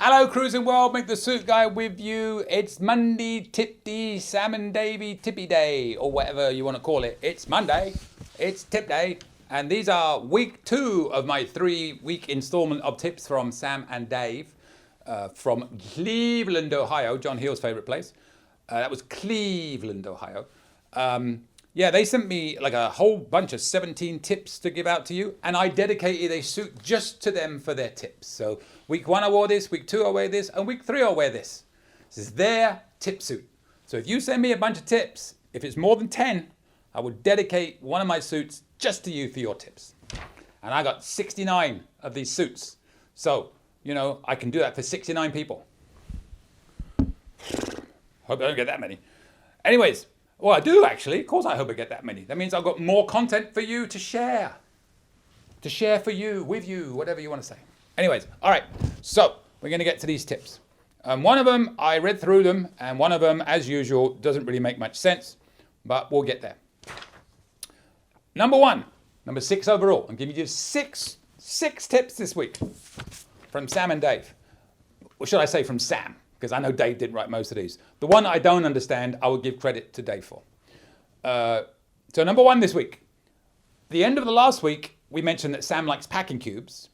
Hello, cruising world. Mick the Suit Guy with you. It's Monday, Tip D, Sam and Davey Tippy Day, or whatever you want to call it. It's Monday. It's Tip Day, and these are week 2 of my 3-week installment of tips from Sam and Dave from Cleveland, Ohio. John Hill's favorite place. That was Cleveland, Ohio. Yeah, they sent me like a whole bunch of 17 tips to give out to you, and I dedicated a suit just to them for their tips. So week 1 I wore this, week 2 I wear this, and week 3 I'll wear this. This is their tip suit. So if you send me a bunch of tips, if it's more than 10, I will dedicate one of my suits just to you for your tips. And I got 69 of these suits. So, you know, I can do that for 69 people. Hope I don't get that many. Anyways, well, I do actually. Of course I hope I get that many. That means I've got more content for you to share. To share for you, with you, whatever you want to say. Anyways, all right. So we're going to get to these tips. One of them, I read through them, and one of them, as usual, doesn't really make much sense, but we'll get there. Number 1, number 6 overall. I'm giving you six tips this week from Sam and Dave. Or should I say from Sam? Because I know Dave didn't write most of these. The one I don't understand, I will give credit to Dave for. So number 1 this week. The end of the last week, we mentioned that Sam likes packing cubes.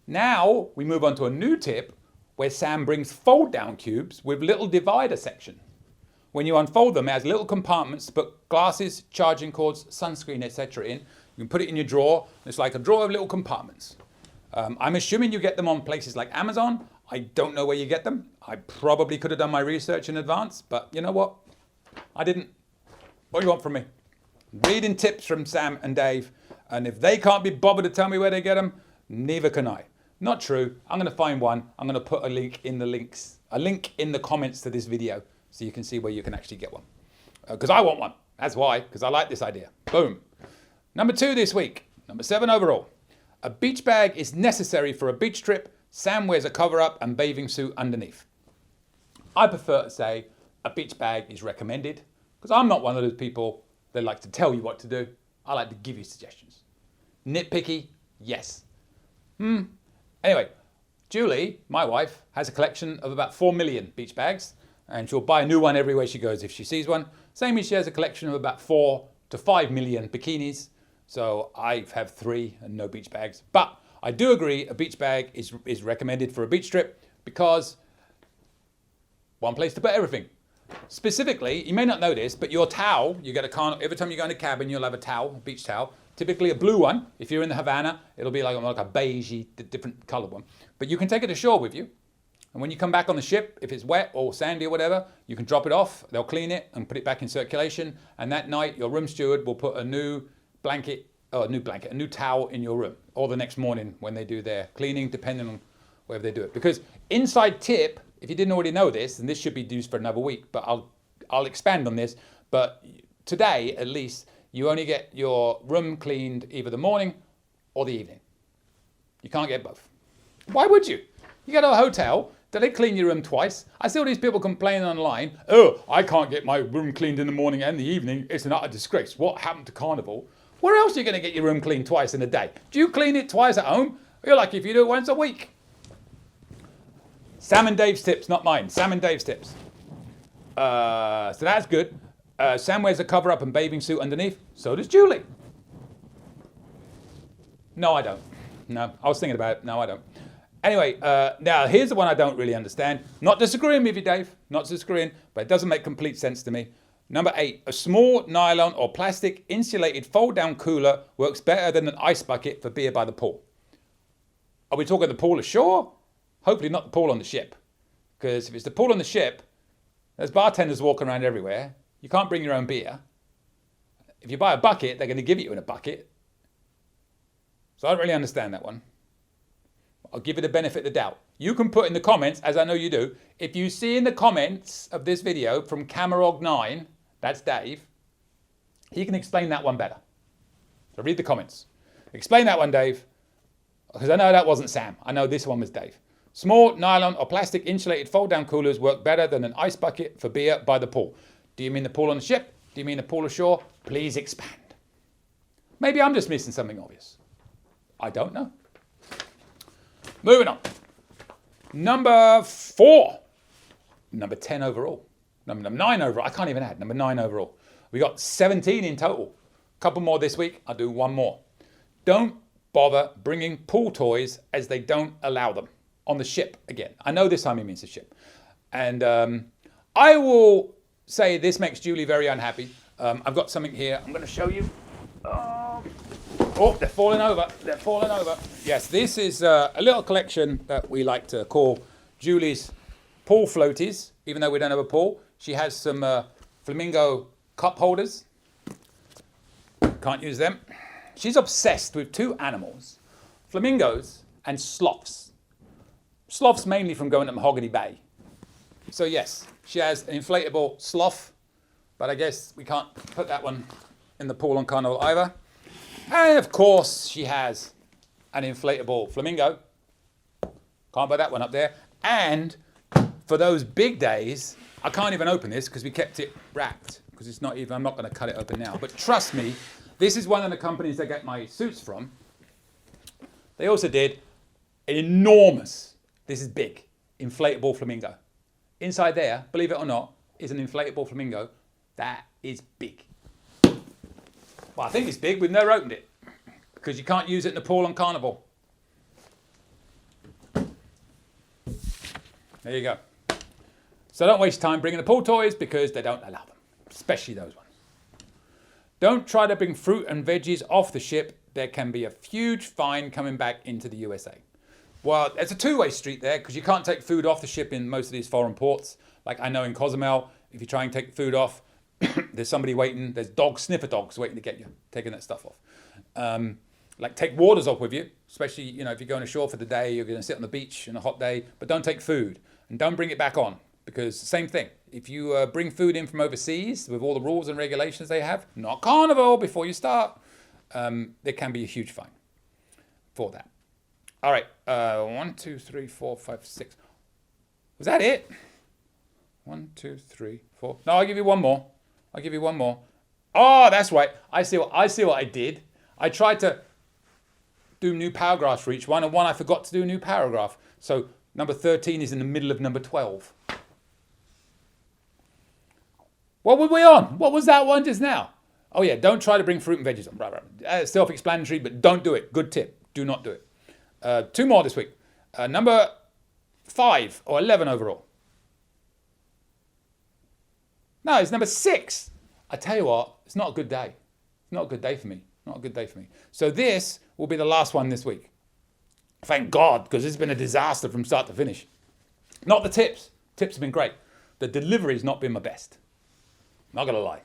Now we move on to a new tip where Sam brings fold-down cubes with little divider section. When you unfold them, it has little compartments to put glasses, charging cords, sunscreen, etc. in. You can put it in your drawer. It's like a drawer of little compartments. I'm assuming you get them on places like Amazon. I don't know where you get them. I probably could have done my research in advance, but you know what? I didn't. What do you want from me? Reading tips from Sam and Dave, and if they can't be bothered to tell me where they get them, neither can I. Not true. I'm going to find one. I'm going to put a link in the comments to this video so you can see where you can actually get one. Because I want one. That's why, because I like this idea. Boom. Number 2 this week. Number 7 overall. A beach bag is necessary for a beach trip. Sam wears a cover-up and bathing suit underneath. I prefer to say a beach bag is recommended because I'm not one of those people that like to tell you what to do. I like to give you suggestions. Nitpicky, yes. Anyway, Julie, my wife, has a collection of about 4 million beach bags, and she'll buy a new one everywhere she goes if she sees one. Same as she has a collection of about 4 to 5 million bikinis. So I have 3 and no beach bags. But I do agree a beach bag is recommended for a beach trip because one place to put everything. Specifically, you may not know this, but your towel, you get a car, every time you go in a cabin, you'll have a towel, a beach towel, typically a blue one. If you're in the Havana, it'll be like a beigey, different colored one. But you can take it ashore with you. And when you come back on the ship, if it's wet or sandy or whatever, you can drop it off, they'll clean it and put it back in circulation. And that night, your room steward will put a new towel in your room, or the next morning when they do their cleaning, depending on whether they do it. Because inside tip, if you didn't already know this, and this should be used for another week, but I'll expand on this. But today, at least, you only get your room cleaned either the morning or the evening. You can't get both. Why would you? You go to a hotel, do they clean your room twice? I see all these people complaining online, oh, I can't get my room cleaned in the morning and the evening. It's an utter disgrace. What happened to Carnival? Where else are you going to get your room cleaned twice in a day? Do you clean it twice at home? You're lucky if you do it once a week. Sam and Dave's tips, not mine. Sam and Dave's tips. So that's good. Sam wears a cover-up and bathing suit underneath. So does Julie. No, I don't. No, I was thinking about it. No, I don't. Anyway, now here's the one I don't really understand. Not disagreeing with you, Dave. Not disagreeing, but it doesn't make complete sense to me. Number 8, a small nylon or plastic insulated fold-down cooler works better than an ice bucket for beer by the pool. Are we talking the pool ashore? Hopefully not the pool on the ship. Because if it's the pool on the ship, there's bartenders walking around everywhere. You can't bring your own beer. If you buy a bucket, they're going to give it you in a bucket. So I don't really understand that one. I'll give it the benefit of the doubt. You can put in the comments, as I know you do, if you see in the comments of this video from Camerog9, that's Dave, he can explain that one better. So read the comments. Explain that one, Dave, because I know that wasn't Sam. I know this one was Dave. Small nylon or plastic insulated fold-down coolers work better than an ice bucket for beer by the pool. Do you mean the pool on the ship? Do you mean the pool ashore? Please expand. Maybe I'm just missing something obvious. I don't know. Moving on. Number 4. Number 10 overall. Number 9 overall. I can't even add. Number 9 overall. We got 17 in total. Couple more this week. I'll do one more. Don't bother bringing pool toys as they don't allow them on the ship again. I know this time he means the ship. And I will say this makes Julie very unhappy. I've got something here. I'm going to show you. Oh, they're falling over. They're falling over. Yes, this is a little collection that we like to call Julie's pool floaties. Even though we don't have a pool, she has some flamingo cup holders. Can't use them. She's obsessed with 2 animals, flamingos and sloths. Sloths mainly from going to Mahogany Bay. So yes, she has an inflatable sloth, but I guess we can't put that one in the pool on Carnival either. And of course, she has an inflatable flamingo. Can't put that one up there. And for those big days, I can't even open this because we kept it wrapped. Because it's not even, I'm not going to cut it open now. But trust me, this is one of the companies I get my suits from. They also did an enormous, this is big, inflatable flamingo. Inside there, believe it or not, is an inflatable flamingo. That is big. Well, I think it's big. We've never opened it because you can't use it in the pool on Carnival. There you go. So don't waste time bringing the pool toys because they don't allow them, especially those ones. Don't try to bring fruit and veggies off the ship. There can be a huge fine coming back into the USA. Well, it's a two-way street there because you can't take food off the ship in most of these foreign ports. Like I know in Cozumel, if you try and take food off, there's somebody waiting. There's sniffer dogs waiting to get you, taking that stuff off. Like take waters off with you, especially if you're going ashore for the day, you're going to sit on the beach on a hot day, but don't take food and don't bring it back on because same thing. If you bring food in from overseas with all the rules and regulations they have, not Carnival before you start, there can be a huge fine for that. All right, 1, 2, 3, 4, 5, 6. Was that it? 1, 2, 3, 4. No, I'll give you one more. I'll give you one more. Oh, that's right. I see what I did. I tried to do new paragraphs for each one, and one I forgot to do a new paragraph. So number 13 is in the middle of number 12. What were we on? What was that one just now? Oh yeah, don't try to bring fruit and veggies on. Right. Self-explanatory, but don't do it. Good tip. Do not do it. 2 more this week. Number 5 or 11 overall. No, it's number 6. I tell you what, it's not a good day. It's not a good day for me. Not a good day for me. So this will be the last one this week. Thank God, because it's been a disaster from start to finish. Not the tips. Tips have been great. The delivery's not been my best. Not going to lie.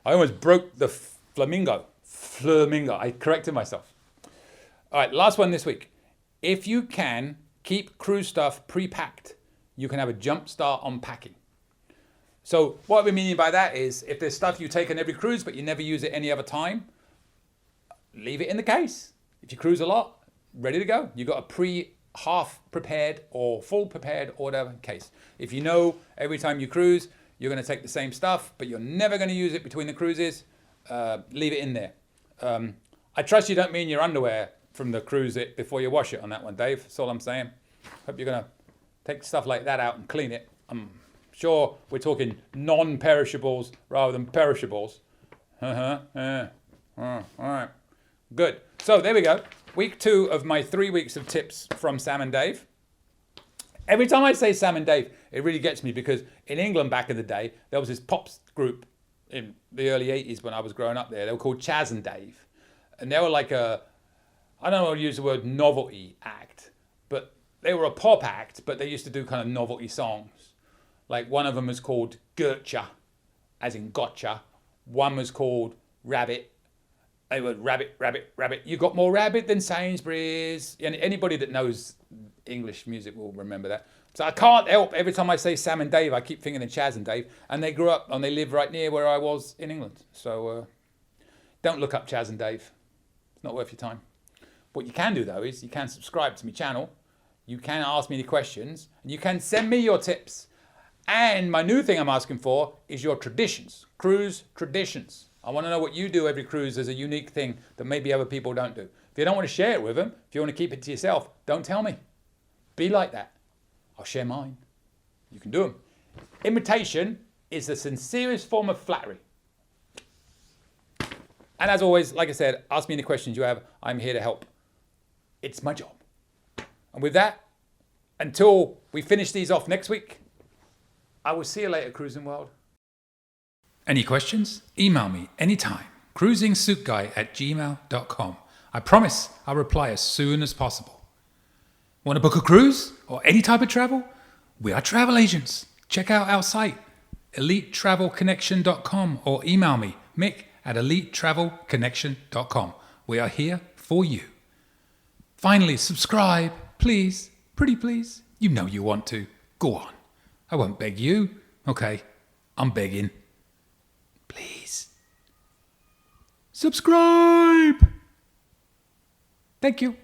I almost broke the flamingo. I corrected myself. All right, last one this week. If you can keep cruise stuff pre-packed, you can have a jump start on packing. So what we mean by that is if there's stuff you take on every cruise but you never use it any other time, leave it in the case. If you cruise a lot, ready to go. You got a half prepared or full prepared or whatever case. If you know every time you cruise, you're going to take the same stuff, but you're never going to use it between the cruises, leave it in there. I trust you don't mean your underwear from the cruise it before you wash it on that one, Dave. That's all I'm saying. Hope you're going to take stuff like that out and clean it. Sure, we're talking non-perishables rather than perishables. All right, good. So there we go. Week 2 of my 3 weeks of tips from Sam and Dave. Every time I say Sam and Dave, it really gets me because in England back in the day, there was this pops group in the early 80s when I was growing up there. They were called Chaz and Dave. And they were like I don't want to use the word novelty act, but they were a pop act, but they used to do kind of novelty songs. Like one of them was called Gotcha, as in gotcha. One was called Rabbit. They were rabbit, rabbit, rabbit. You got more rabbit than Sainsbury's. And anybody that knows English music will remember that. So I can't help, every time I say Sam and Dave, I keep thinking of Chaz and Dave. And they grew up and they live right near where I was in England. So don't look up Chaz and Dave. It's not worth your time. What you can do though is you can subscribe to my channel. You can ask me any questions. And you can send me your tips. And my new thing I'm asking for is your traditions, cruise traditions. I want to know what you do every cruise as a unique thing that maybe other people don't do. If you don't want to share it with them, if you want to keep it to yourself, don't tell me. Be like that. I'll share mine. You can do them. Imitation is the sincerest form of flattery. And as always, like I said, ask me any questions you have. I'm here to help. It's my job. And with that, until we finish these off next week, I will see you later, Cruising World. Any questions? Email me anytime. cruisingsuitguy@gmail.com. I promise I'll reply as soon as possible. Want to book a cruise or any type of travel? We are travel agents. Check out our site, elitetravelconnection.com, or email me, mick@elitetravelconnection.com. We are here for you. Finally, subscribe, please. Pretty please. You know you want to. Go on. I won't beg you. Okay, I'm begging. Please. Subscribe. Thank you.